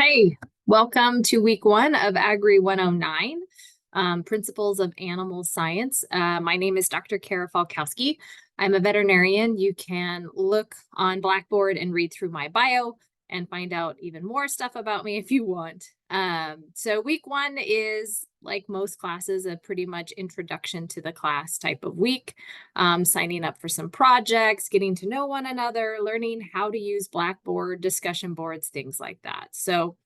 Hey, welcome to week one of AGRI109, Principles of Animal Science. My name is Dr. Kara Falkowski. I'm a veterinarian. You can look on Blackboard and read through my bio and find out even more stuff about me if you want. So week one is, like most classes, a pretty much introduction to the class type of week. Signing up for some projects, getting to know one another, learning how to use Blackboard, discussion boards, things like that. So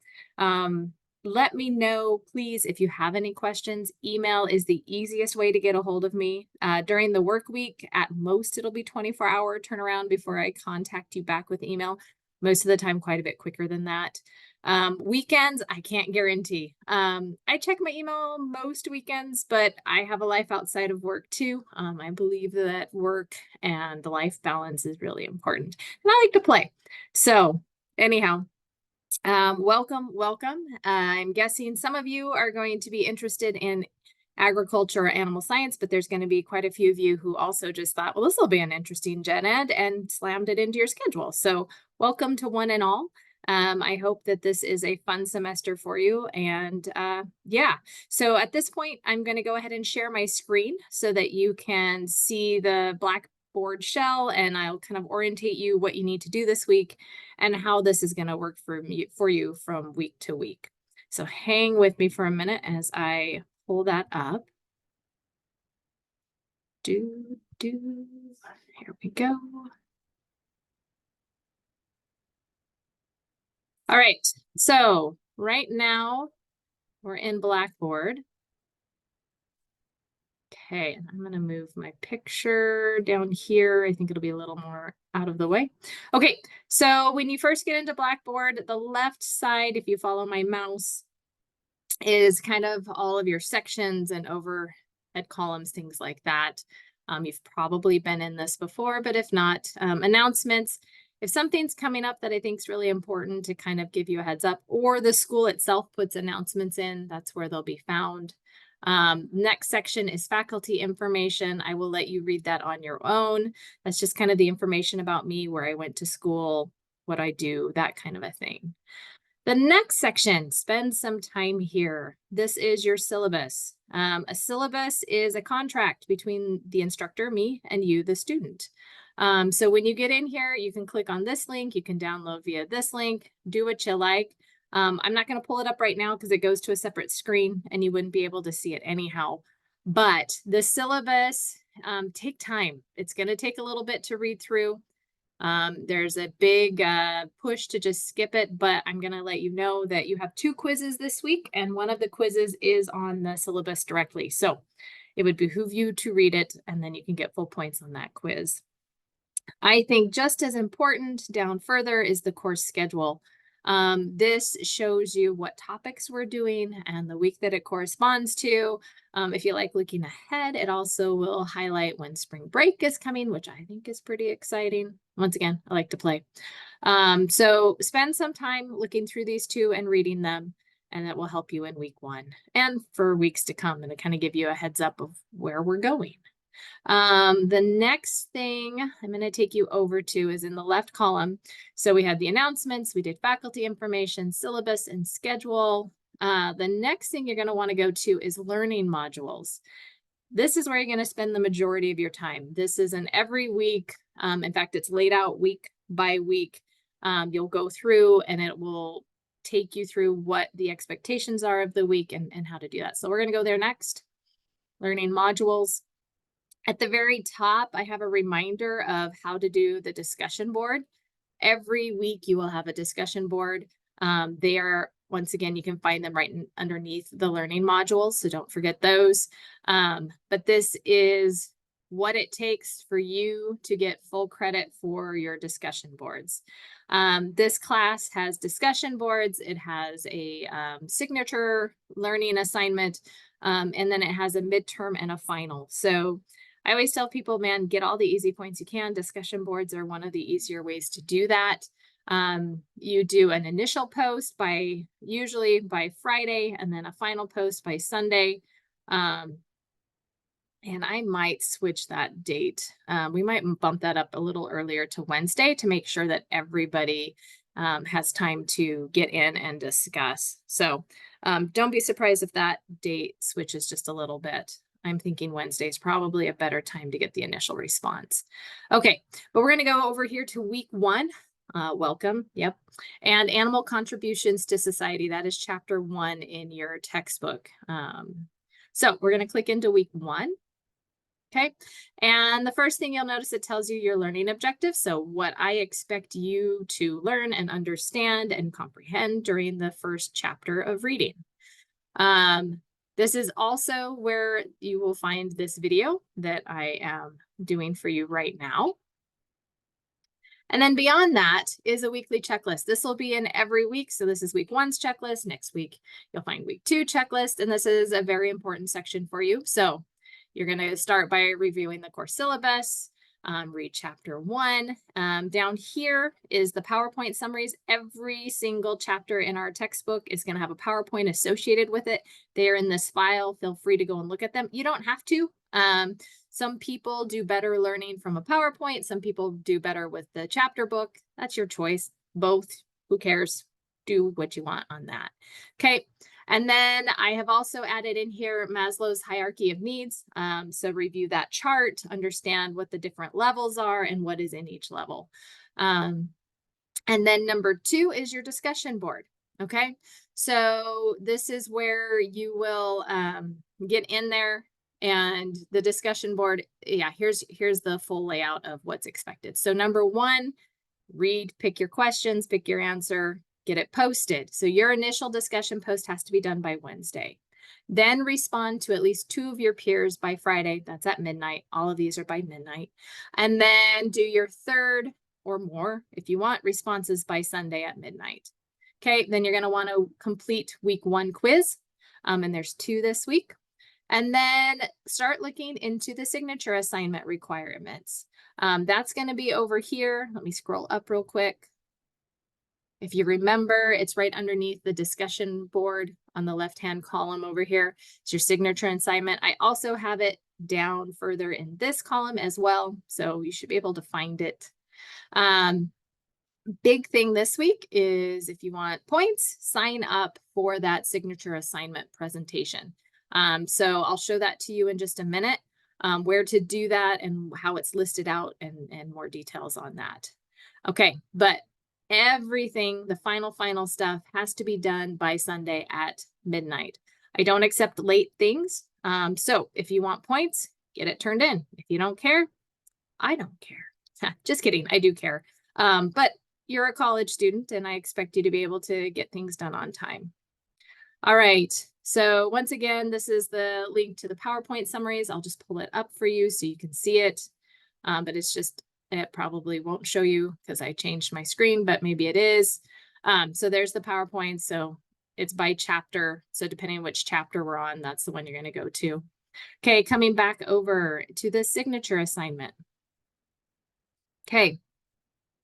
let me know, please, if you have any questions. Email is the easiest way to get a hold of me. During the work week, at most, it'll be 24-hour turnaround before I contact you back with email. Most of the time, quite a bit quicker than that. Weekends, I can't guarantee. I check my email most weekends, but I have a life outside of work too. I believe that work and the life balance is really important. And I like to play. So anyhow, welcome. I'm guessing some of you are going to be interested in agriculture or animal science, but there's going to be quite a few of you who also just thought, well, this will be an interesting gen ed, and slammed it into your schedule. So welcome to one and all. I hope that this is a fun semester for you. And yeah, so at this point, I'm going to go ahead and share my screen so that you can see the Blackboard shell, and I'll kind of orientate you what you need to do this week and how this is going to work for you from week to week. So hang with me for a minute as I pull that up. Here we go. All right, so right now we're in Blackboard. Okay, and I'm going to move my picture down here. I think it'll be a little more out of the way. Okay, so when you first get into Blackboard, the left side, if you follow my mouse, is kind of all of your sections and overhead columns, things like that. You've probably been in this before, but if not, announcements. If something's coming up that I think is really important to kind of give you a heads up, or the school itself puts announcements in, that's where they'll be found. Next section is faculty information. I will let you read that on your own. That's just kind of the information about me, where I went to school, what I do, that kind of a thing. The next section, spend some time here. This is your syllabus. A syllabus is a contract between the instructor, me, and you, the student. So when you get in here, you can click on this link. You can download via this link, do what you like. I'm not going to pull it up right now because it goes to a separate screen and you wouldn't be able to see it anyhow. But the syllabus, take time. It's going to take a little bit to read through. There's a big push to just skip it, but I'm going to let you know that you have 2 quizzes this week, and one of the quizzes is on the syllabus directly. So it would behoove you to read it, and then you can get full points on that quiz. I think just as important down further is the course schedule. This shows you what topics we're doing and the week that it corresponds to. If you like looking ahead, it also will highlight when spring break is coming, which I think is pretty exciting. Once again, I like to play. So spend some time looking through these 2 and reading them, and that will help you in week 1 and for weeks to come, and to kind of give you a heads up of where we're going. The next thing I'm going to take you over to is in the left column. So we had the announcements, we did faculty information, syllabus, and schedule. The next thing you're going to want to go to is learning modules. This is where you're going to spend the majority of your time. This is an every week. In fact, it's laid out week by week. You'll go through and it will take you through what the expectations are of the week and how to do that. So we're going to go there next. Learning modules. At the very top, I have a reminder of how to do the discussion board. Every week you will have a discussion board. They are, once again, you can find them right underneath the learning modules, so don't forget those. But this is what it takes for you to get full credit for your discussion boards. This class has discussion boards. It has a signature learning assignment, and then it has a midterm and a final. So I always tell people, man, get all the easy points you can. Discussion boards are one of the easier ways to do that. You do an initial post usually by Friday, and then a final post by Sunday. And I might switch that date. We might bump that up a little earlier to Wednesday to make sure that everybody has time to get in and discuss. So don't be surprised if that date switches just a little bit. I'm thinking Wednesday is probably a better time to get the initial response. Okay, but we're going to go over here to week 1. Welcome. Yep. And animal contributions to society. That is chapter 1 in your textbook. So we're going to click into week 1. Okay. And the first thing you'll notice, it tells you your learning objectives. So what I expect you to learn and understand and comprehend during the first chapter of reading. This is also where you will find this video that I am doing for you right now. And then beyond that is a weekly checklist. This will be in every week. So this is week 1's checklist. Next week, you'll find week 2 checklist. And this is a very important section for you. So you're going to start by reviewing the course syllabus, read chapter 1. Down here is the PowerPoint summaries. Every single chapter in our textbook is going to have a PowerPoint associated with it. They are in this file. Feel free to go and look at them. You don't have to. Some people do better learning from a PowerPoint. Some people do better with the chapter book. That's your choice. Both. Who cares? Do what you want on that. Okay. And then I have also added in here Maslow's hierarchy of needs. So review that chart, understand what the different levels are and what is in each level. And then number 2 is your discussion board. Okay. So this is where you will get in there. And the discussion board, yeah, here's the full layout of what's expected. So number 1, read, pick your questions, pick your answer, get it posted. So your initial discussion post has to be done by Wednesday. Then respond to at least 2 of your peers by Friday. That's at midnight. All of these are by midnight. And then do your 3rd or more, if you want, responses by Sunday at midnight. Okay, then you're going to want to complete week 1 quiz. And there's 2 this week. And then start looking into the signature assignment requirements. That's going to be over here. Let me scroll up real quick. If you remember, it's right underneath the discussion board on the left-hand column over here. It's your signature assignment. I also have it down further in this column as well, so you should be able to find it. Big thing this week is if you want points, sign up for that signature assignment presentation. So I'll show that to you in just a minute, where to do that and how it's listed out and more details on that. Okay, but everything, the final stuff has to be done by Sunday at midnight. I don't accept late things. So if you want points, get it turned in. If you don't care, I don't care. Just kidding. I do care. But you're a college student and I expect you to be able to get things done on time. All right. So once again, this is the link to the PowerPoint summaries. I'll just pull it up for you so you can see it. But it's just, it probably won't show you because I changed my screen, but maybe it is. So there's the PowerPoint. So it's by chapter. So depending on which chapter we're on, that's the one you're going to go to. Okay, coming back over to the signature assignment. Okay,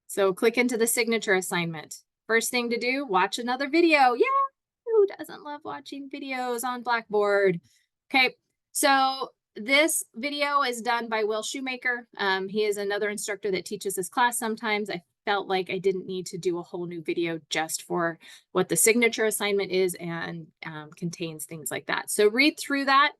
so click into the signature assignment. First thing to do, watch another video. Yeah. Who doesn't love watching videos on Blackboard? Okay, so this video is done by Will Shoemaker. He is another instructor that teaches this class sometimes. I felt like I didn't need to do a whole new video just for what the signature assignment is and contains things like that. So read through that.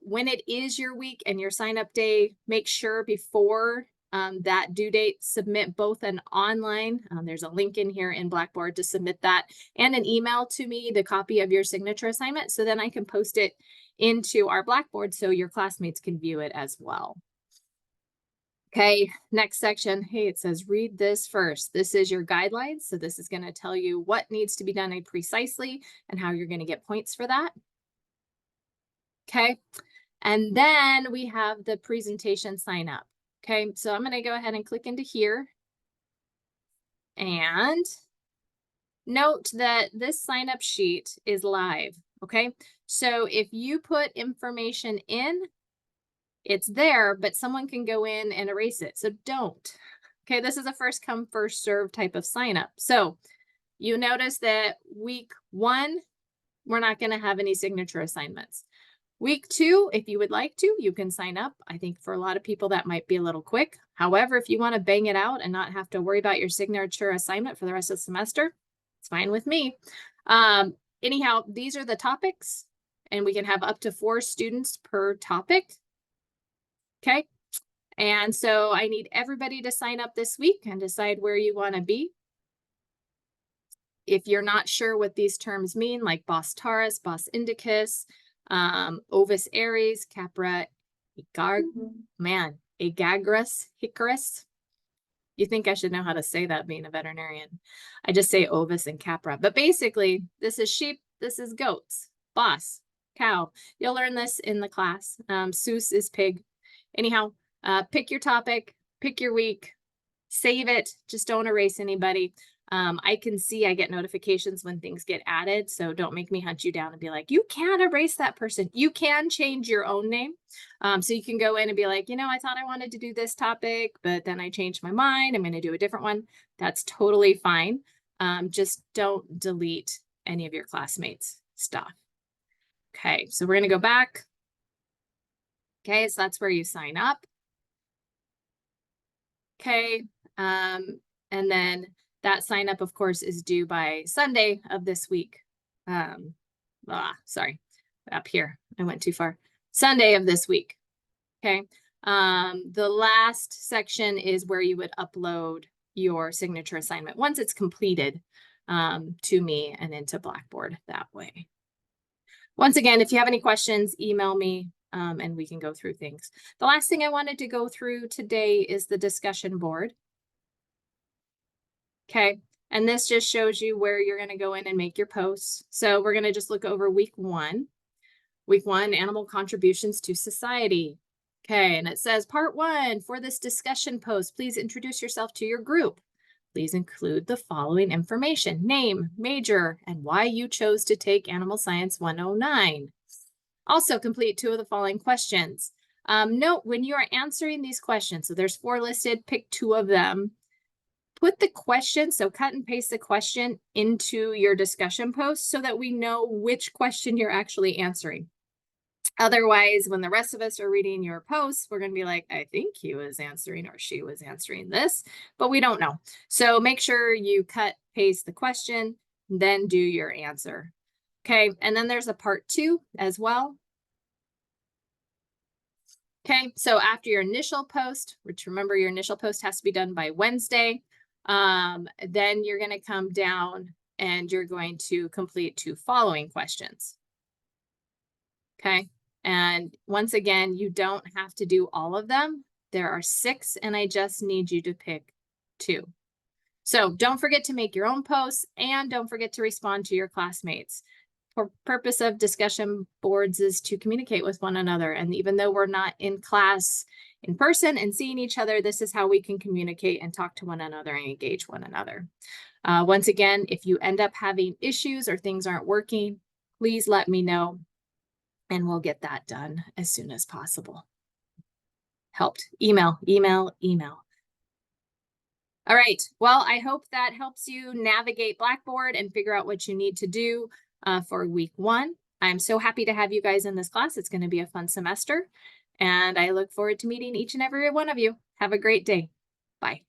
When it is your week and your sign up day, make sure before that due date, submit both an online, there's a link in here in Blackboard to submit that, and an email to me, the copy of your signature assignment, so then I can post it into our Blackboard so your classmates can view it as well. Okay, next section. Hey, it says read this first. This is your guidelines. So this is going to tell you what needs to be done precisely and how you're going to get points for that. Okay, and then we have the presentation sign up. Okay, so I'm going to go ahead and click into here. And note that this sign up sheet is live. Okay, so if you put information in, it's there, but someone can go in and erase it. So don't. Okay, this is a first come, first serve type of sign up. So you notice that week 1, we're not going to have any signature assignments. Week 2, if you would like to, you can sign up. I think for a lot of people that might be a little quick. However, if you want to bang it out and not have to worry about your signature assignment for the rest of the semester, it's fine with me. Anyhow, these are the topics, and we can have up to 4 students per topic. Okay. And so I need everybody to sign up this week and decide where you want to be. If you're not sure what these terms mean, like Bos Taurus, Bos Indicus, Ovis Aries, Capra, Agagris, Hicurus. You think I should know how to say that being a veterinarian. I just say Ovis and Capra. But basically, this is sheep, this is goats, Bos, cow. You'll learn this in the class. Sus is pig. Anyhow, pick your topic, pick your week, save it. Just don't erase anybody. I can see I get notifications when things get added, so don't make me hunt you down and be like, you can't erase that person. You can change your own name. So you can go in and be like, I thought I wanted to do this topic, but then I changed my mind. I'm going to do a different one. That's totally fine. Just don't delete any of your classmates' stuff. Okay, so we're going to go back. Okay, so that's where you sign up. Okay, and then that sign up, of course, is due by Sunday of this week. Sorry, up here, I went too far. Sunday of this week. Okay, the last section is where you would upload your signature assignment once it's completed to me and into Blackboard that way. Once again, if you have any questions, email me and we can go through things. The last thing I wanted to go through today is the discussion board. Okay, and this just shows you where you're going to go in and make your posts. So we're going to just look over week 1. Week 1, animal contributions to society. Okay, and it says part 1, for this discussion post, please introduce yourself to your group. Please include the following information: name, major, and why you chose to take Animal Science 109. Also complete 2 of the following questions. Note when you are answering these questions, so there's 4 listed, pick 2 of them. Put the question, so cut and paste the question into your discussion post so that we know which question you're actually answering. Otherwise, when the rest of us are reading your posts, we're going to be like, I think he was answering or she was answering this, but we don't know. So make sure you cut, paste the question, then do your answer. Okay, and then there's a part 2 as well. Okay, so after your initial post, which remember your initial post has to be done by Wednesday, then you're going to come down and you're going to complete 2 following questions. Okay, and once again, you don't have to do all of them. There are 6, and I just need you to pick 2. So don't forget to make your own posts, and don't forget to respond to your classmates. The purpose of discussion boards is to communicate with one another. And even though we're not in class in person and seeing each other, this is how we can communicate and talk to one another and engage one another. Once again, if you end up having issues or things aren't working, please let me know and we'll get that done as soon as possible. Helped. Email. All right. Well, I hope that helps you navigate Blackboard and figure out what you need to do for week 1. I'm so happy to have you guys in this class. It's going to be a fun semester, and I look forward to meeting each and every one of you. Have a great day. Bye.